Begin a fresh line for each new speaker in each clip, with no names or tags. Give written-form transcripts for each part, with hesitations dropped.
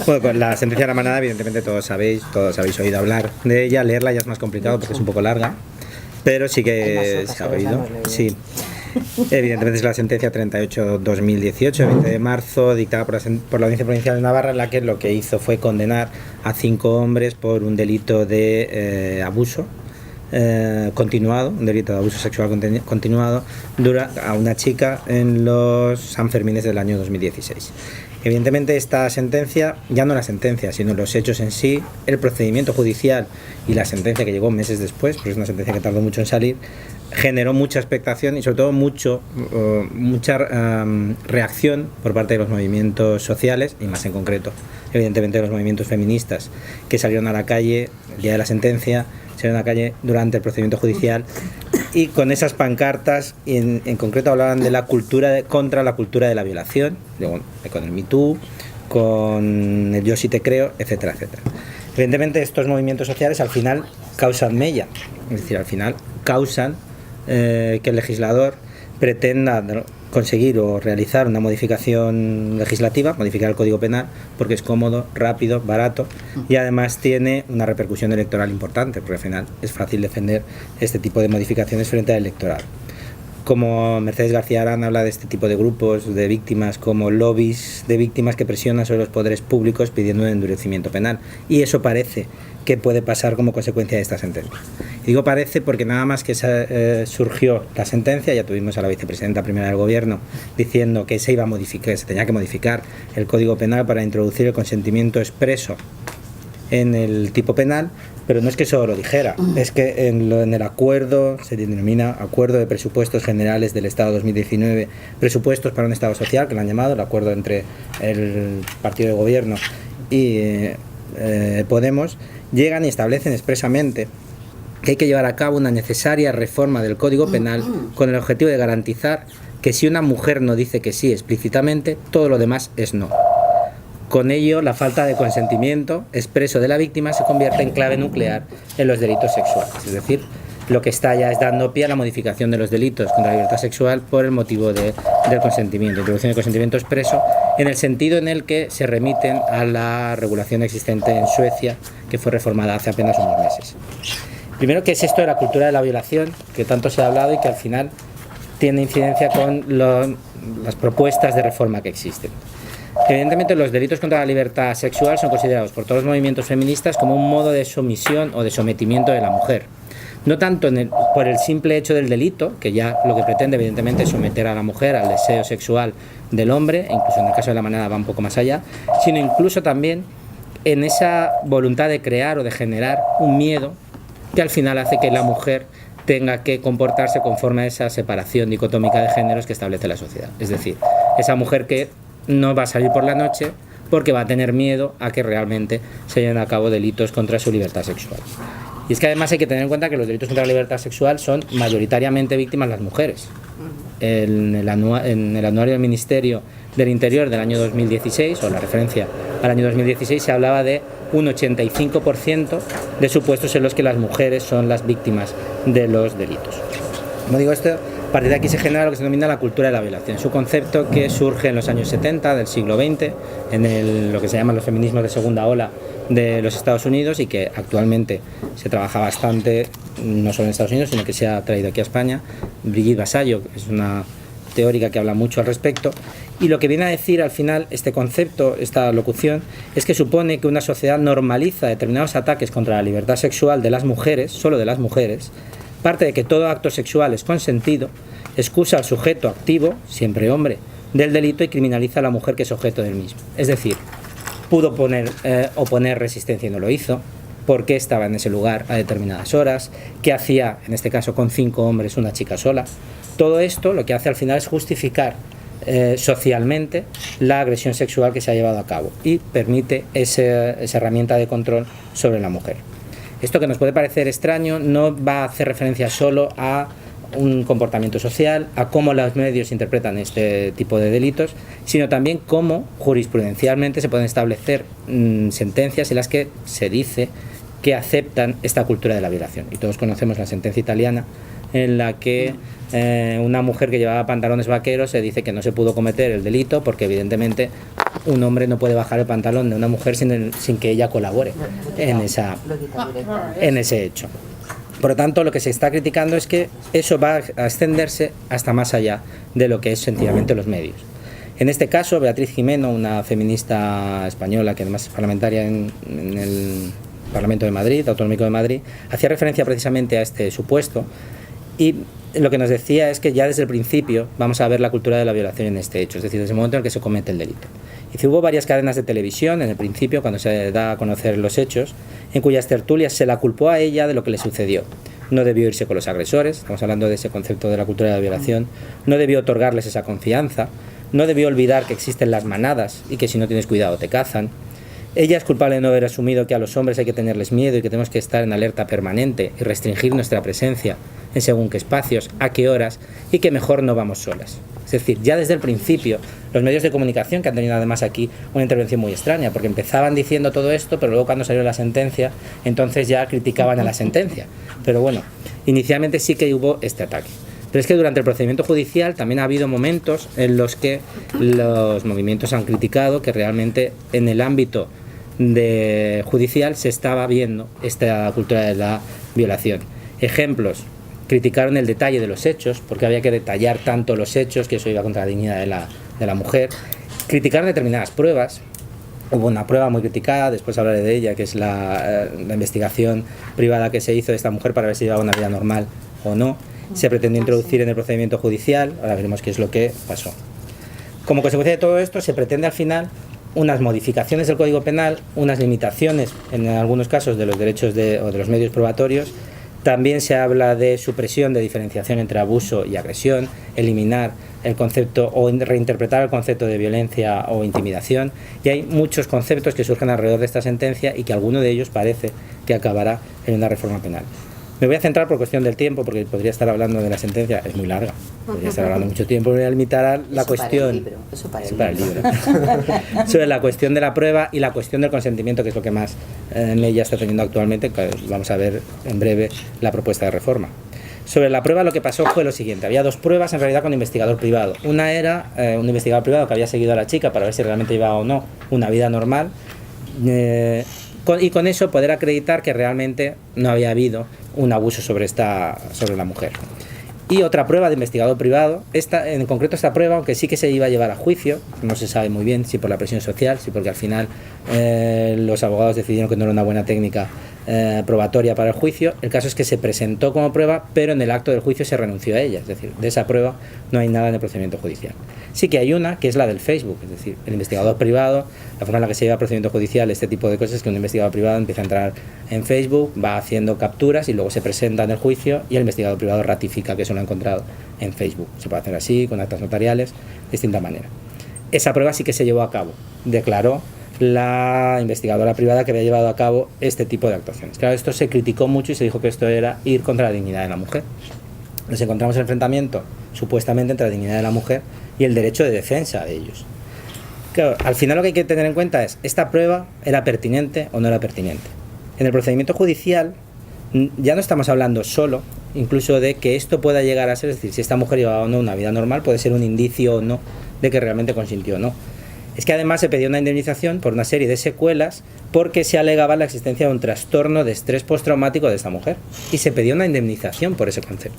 Bueno, con la sentencia de la manada, evidentemente todos habéis oído hablar de ella. Leerla ya es más complicado porque es un poco larga, pero sí que se ha oído. Sí. Evidentemente es la sentencia 38-2018, 20 de marzo, dictada por la Audiencia Provincial de Navarra, en la que lo que hizo fue condenar a 5 hombres por un delito de abuso continuado, un delito de abuso sexual continuado a una chica en los Sanfermines del año 2016. Evidentemente esta sentencia, ya no la sentencia, sino los hechos en sí, el procedimiento judicial y la sentencia que llegó meses después, porque es una sentencia que tardó mucho en salir, generó mucha expectación y sobre todo mucha reacción por parte de los movimientos sociales y más en concreto, evidentemente, de los movimientos feministas que salieron a la calle el día de la sentencia, salieron a la calle durante el procedimiento judicial y con esas pancartas, y en concreto hablaban de la cultura contra la cultura de la violación, con el Me Too, con el Yo sí te creo, etcétera, etcétera. Evidentemente estos movimientos sociales al final causan mella, es decir, al final causan que el legislador pretenda conseguir o realizar una modificación legislativa, modificar el Código Penal, porque es cómodo, rápido, barato y además tiene una repercusión electoral importante, porque al final es fácil defender este tipo de modificaciones frente al electorado. Como Mercedes García Arana habla de este tipo de grupos de víctimas como lobbies de víctimas que presionan sobre los poderes públicos pidiendo un endurecimiento penal, y eso parece que puede pasar como consecuencia de esta sentencia. Y digo parece porque nada más que surgió la sentencia, ya tuvimos a la vicepresidenta primera del Gobierno diciendo que se iba a modificar, se tenía que modificar el Código Penal para introducir el consentimiento expreso en el tipo penal, pero no es que eso lo dijera, es que en el acuerdo, se denomina Acuerdo de Presupuestos Generales del Estado 2019, Presupuestos para un Estado Social, que lo han llamado, el acuerdo entre el partido de gobierno y Podemos, llegan y establecen expresamente que hay que llevar a cabo una necesaria reforma del Código Penal con el objetivo de garantizar que si una mujer no dice que sí explícitamente, todo lo demás es no. Con ello, la falta de consentimiento expreso de la víctima se convierte en clave nuclear en los delitos sexuales. Es decir, lo que está ya es dando pie a la modificación de los delitos contra la libertad sexual por el motivo del consentimiento, introducción del consentimiento expreso, en el sentido en el que se remiten a la regulación existente en Suecia, que fue reformada hace apenas unos meses. Primero, ¿qué es esto de la cultura de la violación, que tanto se ha hablado y que al final tiene incidencia con las propuestas de reforma que existen? Evidentemente, los delitos contra la libertad sexual son considerados por todos los movimientos feministas como un modo de sumisión o de sometimiento de la mujer. No tanto por el simple hecho del delito, que ya lo que pretende evidentemente es someter a la mujer al deseo sexual del hombre, e incluso en el caso de la manada va un poco más allá, sino incluso también en esa voluntad de crear o de generar un miedo que al final hace que la mujer tenga que comportarse conforme a esa separación dicotómica de géneros que establece la sociedad. Es decir, esa mujer que no va a salir por la noche porque va a tener miedo a que realmente se lleven a cabo delitos contra su libertad sexual. Y es que además hay que tener en cuenta que los delitos contra la libertad sexual son mayoritariamente víctimas las mujeres. En el anuario del Ministerio del Interior del año 2016, o la referencia al año 2016, se hablaba de un 85% de supuestos en los que las mujeres son las víctimas de los delitos. Como digo, esto, a partir de aquí se genera lo que se denomina la cultura de la violación. Es un concepto que surge en los años 70 del siglo XX, en lo que se llaman los feminismos de segunda ola de los Estados Unidos, y que actualmente se trabaja bastante, no solo en Estados Unidos, sino que se ha traído aquí a España. Brigitte Vasallo es una teórica que habla mucho al respecto, y lo que viene a decir al final este concepto, esta locución, es que supone que una sociedad normaliza determinados ataques contra la libertad sexual de las mujeres, solo de las mujeres, parte de que todo acto sexual es consentido, excusa al sujeto activo, siempre hombre, del delito y criminaliza a la mujer que es objeto del mismo. Es decir, pudo oponer resistencia y no lo hizo, por qué estaba en ese lugar a determinadas horas, qué hacía, en este caso con 5 hombres, una chica sola. Todo esto lo que hace al final es justificar socialmente la agresión sexual que se ha llevado a cabo y permite esa herramienta de control sobre la mujer. Esto, que nos puede parecer extraño, no va a hacer referencia solo a un comportamiento social, a cómo los medios interpretan este tipo de delitos, sino también cómo jurisprudencialmente se pueden establecer sentencias en las que se dice que aceptan esta cultura de la violación. Y todos conocemos la sentencia italiana en la que una mujer que llevaba pantalones vaqueros se dice que no se pudo cometer el delito porque evidentemente un hombre no puede bajar el pantalón de una mujer sin que ella colabore en ese hecho. Por lo tanto, lo que se está criticando es que eso va a extenderse hasta más allá de lo que es sencillamente los medios. En este caso, Beatriz Gimeno, una feminista española que además es parlamentaria en el Parlamento de Madrid, Autonómico de Madrid, hacía referencia precisamente a este supuesto y lo que nos decía es que ya desde el principio vamos a ver la cultura de la violación en este hecho, es decir, desde el momento en el que se comete el delito. Y si hubo varias cadenas de televisión en el principio, cuando se da a conocer los hechos, en cuyas tertulias se la culpó a ella de lo que le sucedió. No debió irse con los agresores, estamos hablando de ese concepto de la cultura de la violación, no debió otorgarles esa confianza, no debió olvidar que existen las manadas y que si no tienes cuidado te cazan. Ella es culpable de no haber asumido que a los hombres hay que tenerles miedo y que tenemos que estar en alerta permanente y restringir nuestra presencia en según qué espacios, a qué horas y que mejor no vamos solas. Es decir, ya desde el principio, los medios de comunicación, que han tenido además aquí una intervención muy extraña, porque empezaban diciendo todo esto, pero luego cuando salió la sentencia, entonces ya criticaban a la sentencia. Pero bueno, inicialmente sí que hubo este ataque. Pero es que durante el procedimiento judicial también ha habido momentos en los que los movimientos han criticado que realmente en el ámbito judicial se estaba viendo esta cultura de la violación. Ejemplos: criticaron el detalle de los hechos, porque había que detallar tanto los hechos, que eso iba contra la dignidad de la mujer. Criticaron determinadas pruebas. Hubo una prueba muy criticada, después hablaré de ella, que es la investigación privada que se hizo de esta mujer para ver si llevaba una vida normal o no. Se pretendió introducir en el procedimiento judicial, ahora veremos qué es lo que pasó. Como consecuencia de todo esto, se pretende al final unas modificaciones del Código Penal, unas limitaciones en algunos casos de los derechos o de los medios probatorios. También se habla de supresión de diferenciación entre abuso y agresión, eliminar el concepto o reinterpretar el concepto de violencia o intimidación, y hay muchos conceptos que surgen alrededor de esta sentencia y que alguno de ellos parece que acabará en una reforma penal. Me voy a centrar por cuestión del tiempo, porque podría estar hablando de la sentencia, es muy larga, podría estar hablando mucho tiempo, me voy a limitar a la cuestión para el libro. Sobre la cuestión de la prueba y la cuestión del consentimiento, que es lo que más ella está teniendo actualmente, que vamos a ver en breve la propuesta de reforma. Sobre la prueba lo que pasó fue lo siguiente: había dos pruebas en realidad con investigador privado. Una era un investigador privado que había seguido a la chica para ver si realmente llevaba o no una vida normal, y con eso poder acreditar que realmente no había habido un abuso sobre la mujer. Y otra prueba de investigador privado, en concreto esta prueba, aunque sí que se iba a llevar a juicio, no se sabe muy bien si por la presión social, si porque al final los abogados decidieron que no era una buena técnica probatoria para el juicio. El caso es que se presentó como prueba, pero en el acto del juicio se renunció a ella, es decir, de esa prueba no hay nada en el procedimiento judicial. Sí que hay una, que es la del Facebook, es decir, el investigador privado, la forma en la que se lleva a procedimiento judicial, este tipo de cosas, es que un investigador privado empieza a entrar en Facebook, va haciendo capturas y luego se presenta en el juicio y el investigador privado ratifica que eso lo ha encontrado en Facebook. Se puede hacer así, con actas notariales, de distinta manera. Esa prueba sí que se llevó a cabo, declaró la investigadora privada que había llevado a cabo este tipo de actuaciones. Claro, esto se criticó mucho y se dijo que esto era ir contra la dignidad de la mujer. Nos encontramos el enfrentamiento supuestamente entre la dignidad de la mujer y el derecho de defensa de ellos. Claro, al final lo que hay que tener en cuenta es: ¿esta prueba era pertinente o no era pertinente? En el procedimiento judicial ya no estamos hablando solo incluso de que esto pueda llegar a ser, es decir, si esta mujer llevaba o no una vida normal, puede ser un indicio o no de que realmente consintió o no. Es que además se pedía una indemnización por una serie de secuelas porque se alegaba la existencia de un trastorno de estrés postraumático de esta mujer, y se pedía una indemnización por ese concepto.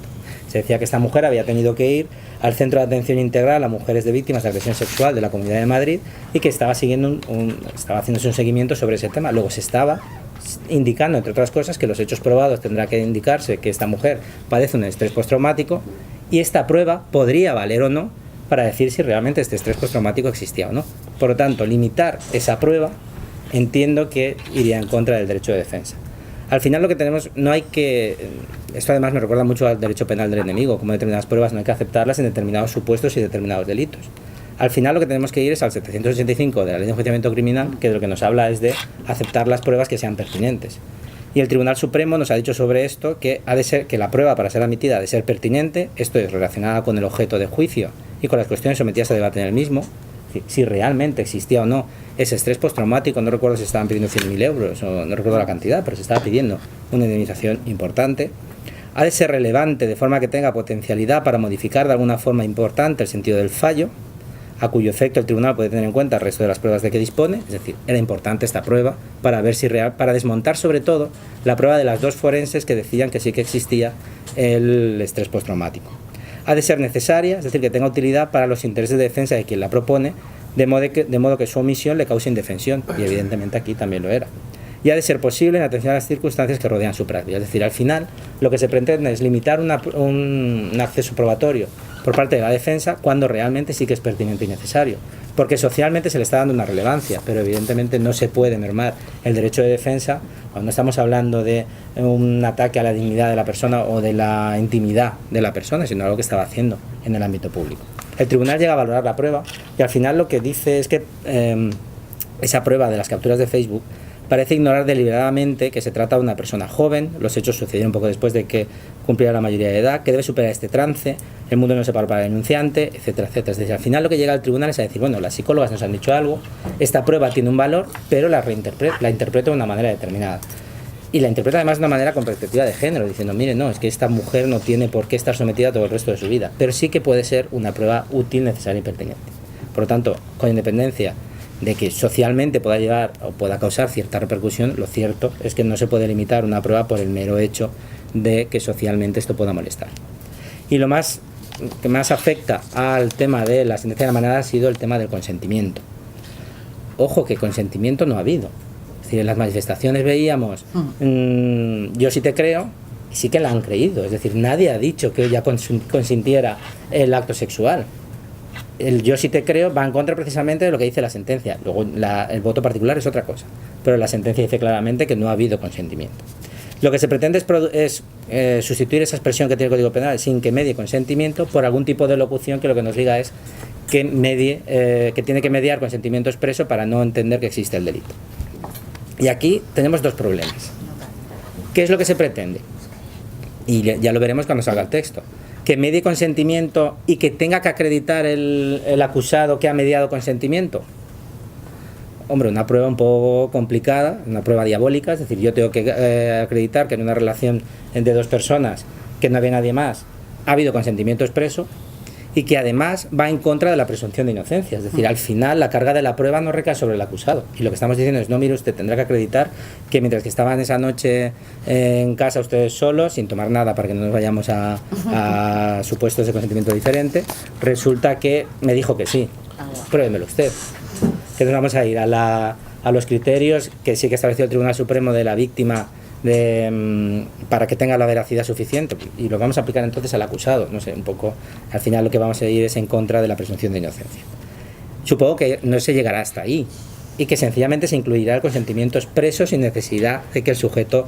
Se decía que esta mujer había tenido que ir al Centro de Atención Integral a Mujeres de Víctimas de Agresión Sexual de la Comunidad de Madrid y que estaba estaba haciéndose un seguimiento sobre ese tema. Luego se estaba indicando, entre otras cosas, que los hechos probados tendrá que indicarse que esta mujer padece un estrés postraumático, y esta prueba podría valer o no para decir si realmente este estrés postraumático existía o no. Por lo tanto, limitar esa prueba entiendo que iría en contra del derecho de defensa. Al final lo que tenemos, no hay que... Esto además me recuerda mucho al derecho penal del enemigo, como determinadas pruebas no hay que aceptarlas en determinados supuestos y determinados delitos. Al final lo que tenemos que ir es al 785 de la Ley de Enjuiciamiento Criminal, que de lo que nos habla es de aceptar las pruebas que sean pertinentes. Y el Tribunal Supremo nos ha dicho sobre esto que ha de ser, que la prueba para ser admitida ha de ser pertinente, esto es relacionada con el objeto de juicio y con las cuestiones sometidas a debate en el mismo, si realmente existía o no ese estrés postraumático. No recuerdo si estaban pidiendo 100.000 euros o no recuerdo la cantidad, pero se estaba pidiendo una indemnización importante. Ha de ser relevante de forma que tenga potencialidad para modificar de alguna forma importante el sentido del fallo. a cuyo efecto el tribunal puede tener en cuenta el resto de las pruebas de que dispone. Es decir, era importante esta prueba para ver si para desmontar sobre todo la prueba de las dos forenses que decían que sí que existía el estrés postraumático. Ha de ser necesaria, es decir, que tenga utilidad para los intereses de defensa de quien la propone, de modo que su omisión le cause indefensión, y evidentemente aquí también lo era. Y ha de ser posible en atención a las circunstancias que rodean su práctica. Es decir, al final lo que se pretende es limitar un acceso probatorio por parte de la defensa cuando realmente sí que es pertinente y necesario, porque socialmente se le está dando una relevancia, pero evidentemente no se puede mermar el derecho de defensa cuando estamos hablando de un ataque a la dignidad de la persona o de la intimidad de la persona, sino algo que estaba haciendo en el ámbito público. El tribunal llega a valorar la prueba y al final lo que dice es que esa prueba de las capturas de Facebook parece ignorar deliberadamente que se trata de una persona joven, los hechos sucedieron un poco después de que cumpliera la mayoría de edad, que debe superar este trance, el mundo no se para para el denunciante, etcétera, etcétera. Es decir, al final lo que llega al tribunal es a decir, bueno, las psicólogas nos han dicho algo, esta prueba tiene un valor, pero la interpreta de una manera determinada. Y la interpreta además de una manera con perspectiva de género, diciendo, mire, no, es que esta mujer no tiene por qué estar sometida todo el resto de su vida, pero sí que puede ser una prueba útil, necesaria y pertinente. Por lo tanto, con independencia de que socialmente pueda llevar o pueda causar cierta repercusión, lo cierto es que no se puede limitar una prueba por el mero hecho de que socialmente esto pueda molestar. Y lo más que más afecta al tema de la sentencia de la manada ha sido el tema del consentimiento. Ojo, que consentimiento no ha habido. Es decir, en las manifestaciones veíamos yo sí te creo, y sí que la han creído. Es decir, nadie ha dicho que ella consintiera el acto sexual. El yo sí te creo va en contra precisamente de lo que dice la sentencia. Luego el voto particular es otra cosa, pero la sentencia dice claramente que no ha habido consentimiento. Lo que se pretende es sustituir esa expresión que tiene el Código Penal, sin que medie consentimiento, por algún tipo de locución que lo que nos diga es que que tiene que mediar consentimiento expreso para no entender que existe el delito. Y aquí tenemos dos problemas. ¿Qué es lo que se pretende? Y ya lo veremos cuando salga el texto. Que medie consentimiento y que tenga que acreditar el acusado que ha mediado consentimiento. Hombre, una prueba un poco complicada, una prueba diabólica, es decir, yo tengo que acreditar que en una relación entre dos personas, que no había nadie más, ha habido consentimiento expreso y que además va en contra de la presunción de inocencia. Es decir, al final la carga de la prueba no recae sobre el acusado. Y lo que estamos diciendo es, no, mire, usted tendrá que acreditar que mientras que estaban esa noche en casa ustedes solos, sin tomar nada para que no nos vayamos a supuestos de consentimiento diferente, resulta que me dijo que sí. Pruébemelo usted. Que nos vamos a ir a los criterios que sí que estableció el Tribunal Supremo de la víctima para que tenga la veracidad suficiente, y lo vamos a aplicar entonces al acusado. No sé, un poco, al final lo que vamos a ir es en contra de la presunción de inocencia. Supongo que no se llegará hasta ahí y que sencillamente se incluirá el consentimiento expreso sin necesidad de que el sujeto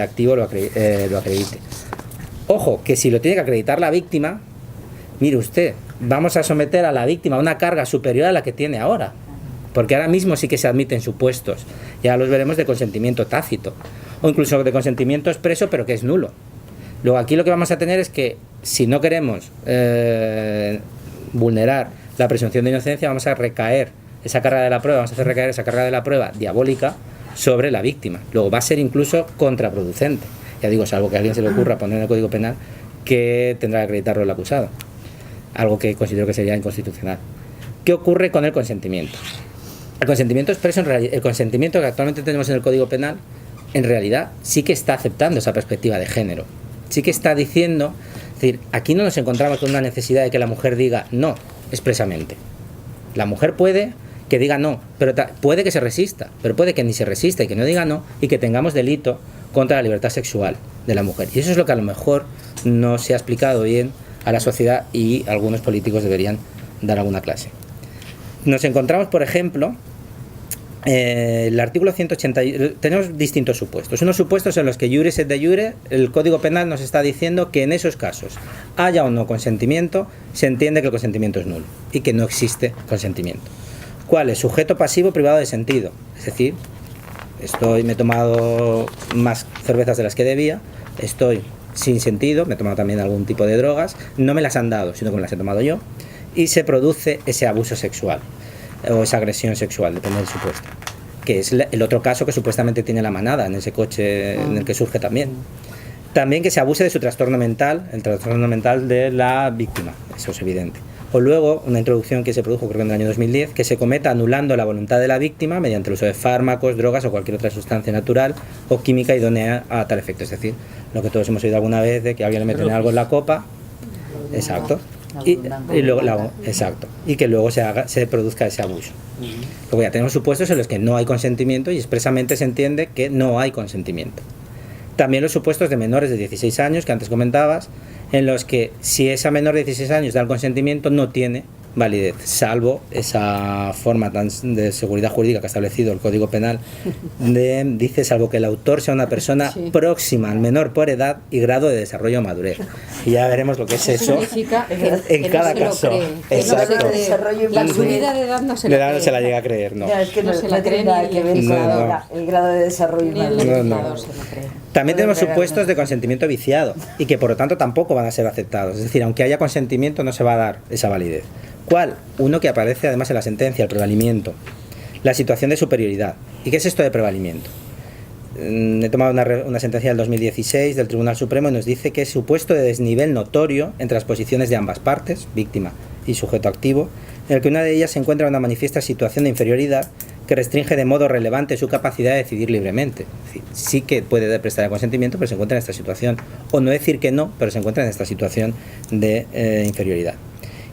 activo lo acredite. Ojo, que si lo tiene que acreditar la víctima, mire usted, vamos a someter a la víctima a una carga superior a la que tiene ahora, porque ahora mismo sí que se admiten supuestos, ya los veremos, de consentimiento tácito o incluso de consentimiento expreso pero que es nulo. Luego aquí lo que vamos a tener es que si no queremos vulnerar la presunción de inocencia, vamos a recaer esa carga de la prueba, vamos a hacer recaer esa carga de la prueba diabólica sobre la víctima. Luego va a ser incluso contraproducente, ya digo, salvo que a alguien se le ocurra poner en el Código Penal que tendrá que acreditarlo el acusado, algo que considero que sería inconstitucional. ¿Qué ocurre con el consentimiento? El consentimiento expreso, el consentimiento que actualmente tenemos en el Código Penal, en realidad sí que está aceptando esa perspectiva de género. Sí que está diciendo, es decir, aquí no nos encontramos con una necesidad de que la mujer diga no expresamente. La mujer puede que diga no, pero puede que se resista, pero puede que ni se resista y que no diga no, y que tengamos delito contra la libertad sexual de la mujer. Y eso es lo que a lo mejor no se ha explicado bien a la sociedad y algunos políticos deberían dar alguna clase. Nos encontramos, por ejemplo, el artículo 180, tenemos distintos supuestos. Unos supuestos en los que iuris et de iure, el Código Penal nos está diciendo que en esos casos, haya o no consentimiento, se entiende que el consentimiento es nulo y que no existe consentimiento. ¿Cuál es? Sujeto pasivo privado de sentido. Es decir, me he tomado más cervezas de las que debía, estoy sin sentido, me he tomado también algún tipo de drogas, no me las han dado, sino que me las he tomado yo, y se produce ese abuso sexual o esa agresión sexual, depende del supuesto, que es el otro caso que supuestamente tiene la manada en ese coche en el que surge también. También que se abuse de su trastorno mental, el trastorno mental de la víctima, eso es evidente. O luego, una introducción que se produjo creo que en el año 2010, que se cometa anulando la voluntad de la víctima mediante el uso de fármacos, drogas o cualquier otra sustancia natural o química idónea a tal efecto. Es decir, lo que todos hemos oído alguna vez de que alguien le mete algo en la copa, exacto, y luego exacto, y que luego se produzca ese abuso. Luego ya tenemos supuestos en los que no hay consentimiento y expresamente se entiende que no hay consentimiento. También los supuestos de menores de 16 años que antes comentabas, en los que si esa menor de 16 años da el consentimiento no tiene validez, salvo esa forma de seguridad jurídica que ha establecido el Código Penal, dice salvo que el autor sea una persona próxima al menor por edad y grado de desarrollo o madurez. Y ya veremos lo que es eso en cada caso. Exacto.
La subida de edad no se
la llega a creer, no.
Ya, es que no
se la cree
nada que ver con el grado de desarrollo y madurez.
También tenemos supuestos de consentimiento viciado y que por lo tanto tampoco van a ser aceptados. Es decir, aunque haya consentimiento no se va a dar esa validez. ¿Cuál? Uno que aparece además en la sentencia, el prevalimiento. La situación de superioridad. ¿Y qué es esto de prevalimiento? He tomado una sentencia del 2016 del Tribunal Supremo y nos dice que es supuesto de desnivel notorio entre las posiciones de ambas partes, víctima y sujeto activo, en el que una de ellas se encuentra en una manifiesta situación de inferioridad que restringe de modo relevante su capacidad de decidir libremente. Es decir, sí que puede prestar el consentimiento, pero se encuentra en esta situación. O no decir que no, pero se encuentra en esta situación de inferioridad.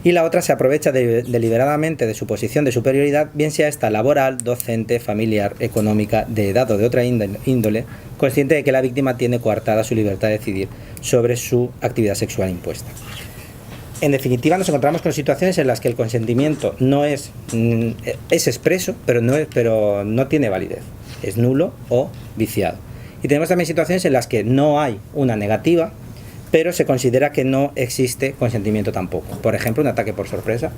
Y la otra se aprovecha deliberadamente de su posición de superioridad, bien sea esta laboral, docente, familiar, económica, de edad o de otra índole, consciente de que la víctima tiene coartada su libertad de decidir sobre su actividad sexual impuesta. En definitiva, nos encontramos con situaciones en las que el consentimiento no es expreso, pero no tiene validez. Es nulo o viciado. Y tenemos también situaciones en las que no hay una negativa, pero se considera que no existe consentimiento tampoco. Por ejemplo, un ataque por sorpresa.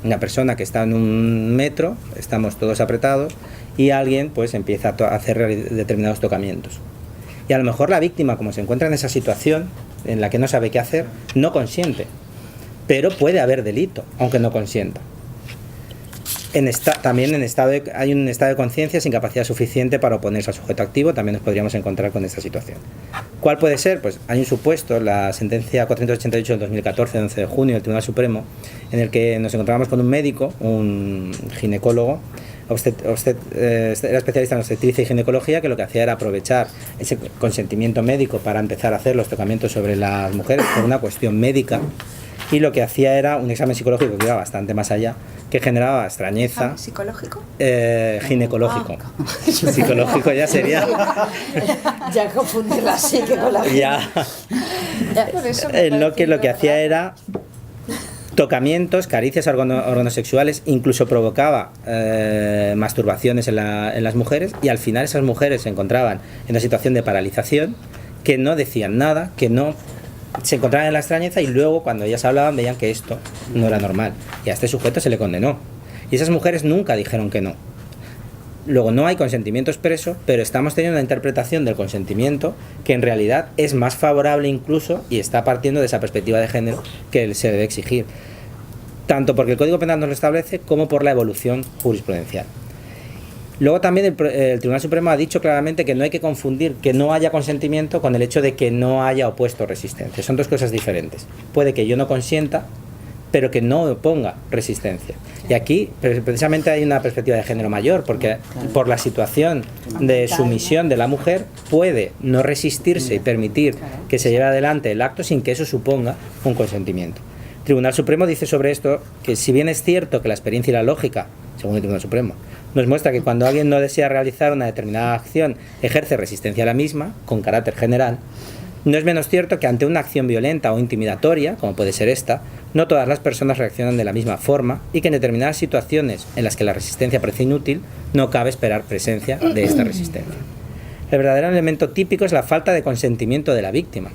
Una persona que está en un metro, estamos todos apretados, y alguien pues empieza a hacer determinados tocamientos. Y a lo mejor la víctima, como se encuentra en esa situación en la que no sabe qué hacer, no consiente. Pero puede haber delito, aunque no consienta. También hay un estado de conciencia sin capacidad suficiente para oponerse al sujeto activo, también nos podríamos encontrar con esta situación. ¿Cuál puede ser? Pues hay un supuesto, la sentencia 488 del 2014, 11 de junio del Tribunal Supremo, en el que nos encontramos con un médico, un ginecólogo, era especialista en obstetricia y ginecología, que lo que hacía era aprovechar ese consentimiento médico para empezar a hacer los tocamientos sobre las mujeres por una cuestión médica, y lo que hacía era un examen psicológico que iba bastante más allá, que generaba extrañeza.
¿Psicológico?
Ginecológico. Psicológico ya sería.
Ya confundir la psique con la
Ya.
Por eso
Lo que hacía era tocamientos, caricias organosexuales, incluso provocaba masturbaciones en las mujeres, y al final esas mujeres se encontraban en una situación de paralización, que no decían nada, que no se encontraban en la extrañeza, y luego cuando ellas hablaban veían que esto no era normal, y a este sujeto se le condenó, y esas mujeres nunca dijeron que no. Luego no hay consentimiento expreso, pero estamos teniendo una interpretación del consentimiento que en realidad es más favorable incluso, y está partiendo de esa perspectiva de género que se debe exigir, tanto porque el Código Penal nos lo establece como por la evolución jurisprudencial. Luego también el Tribunal Supremo ha dicho claramente que no hay que confundir que no haya consentimiento con el hecho de que no haya opuesto resistencia. Son dos cosas diferentes. Puede que yo no consienta, pero que no oponga resistencia. Y aquí precisamente hay una perspectiva de género mayor, porque por la situación de sumisión de la mujer puede no resistirse y permitir que se lleve adelante el acto sin que eso suponga un consentimiento. El Tribunal Supremo dice sobre esto que si bien es cierto que la experiencia y la lógica, según el Tribunal Supremo, nos muestra que cuando alguien no desea realizar una determinada acción ejerce resistencia a la misma, con carácter general, no es menos cierto que ante una acción violenta o intimidatoria, como puede ser esta, no todas las personas reaccionan de la misma forma, y que en determinadas situaciones en las que la resistencia parece inútil, no cabe esperar presencia de esta resistencia. El verdadero elemento típico es la falta de consentimiento de la víctima,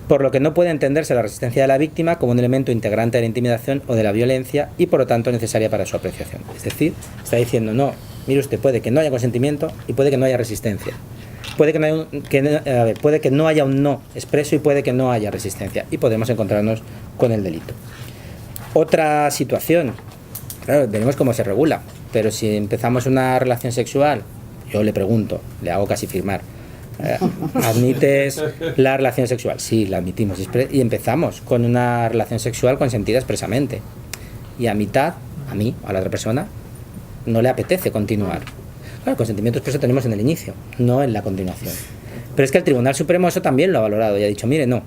por lo que no puede entenderse la resistencia de la víctima como un elemento integrante de la intimidación o de la violencia, y por lo tanto necesaria para su apreciación. Es decir, está diciendo, no, mire usted, puede que no haya consentimiento y puede que no haya resistencia. Puede que no haya un no expreso y puede que no haya resistencia, y podemos encontrarnos con el delito. Otra situación, claro, veremos cómo se regula, pero si empezamos una relación sexual, yo le pregunto, le hago casi firmar, ¿admites la relación sexual? Sí, la admitimos, y empezamos con una relación sexual consentida expresamente. y a mitad, a mí, a la otra persona, no le apetece continuar. Claro, el consentimiento expreso tenemos en el inicio, no en la continuación. Pero es que el Tribunal Supremo eso también lo ha valorado y ha dicho, mire, no,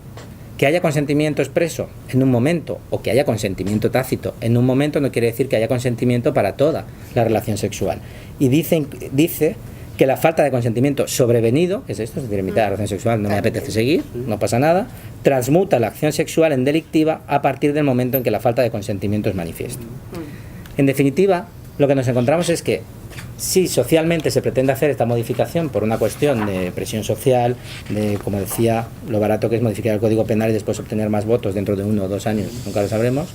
que haya consentimiento expreso en un momento o que haya consentimiento tácito en un momento no quiere decir que haya consentimiento para toda la relación sexual. Y dice que la falta de consentimiento sobrevenido, que es esto, es decir, en mitad de la relación sexual no me apetece seguir, no pasa nada, transmuta la acción sexual en delictiva a partir del momento en que la falta de consentimiento es manifiesta. En definitiva, lo que nos encontramos es que si socialmente se pretende hacer esta modificación por una cuestión de presión social, de, como decía, lo barato que es modificar el Código Penal y después obtener más votos dentro de 1 o 2 años, nunca lo sabremos,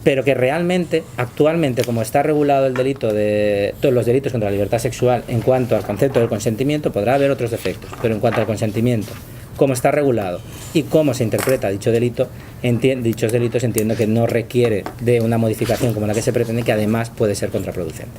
pero que realmente, actualmente, como está regulado el delito de todos los delitos contra la libertad sexual en cuanto al concepto del consentimiento, podrá haber otros defectos, pero en cuanto al consentimiento, cómo está regulado y cómo se interpreta dichos delitos, entiendo que no requiere de una modificación como la que se pretende, que además puede ser contraproducente.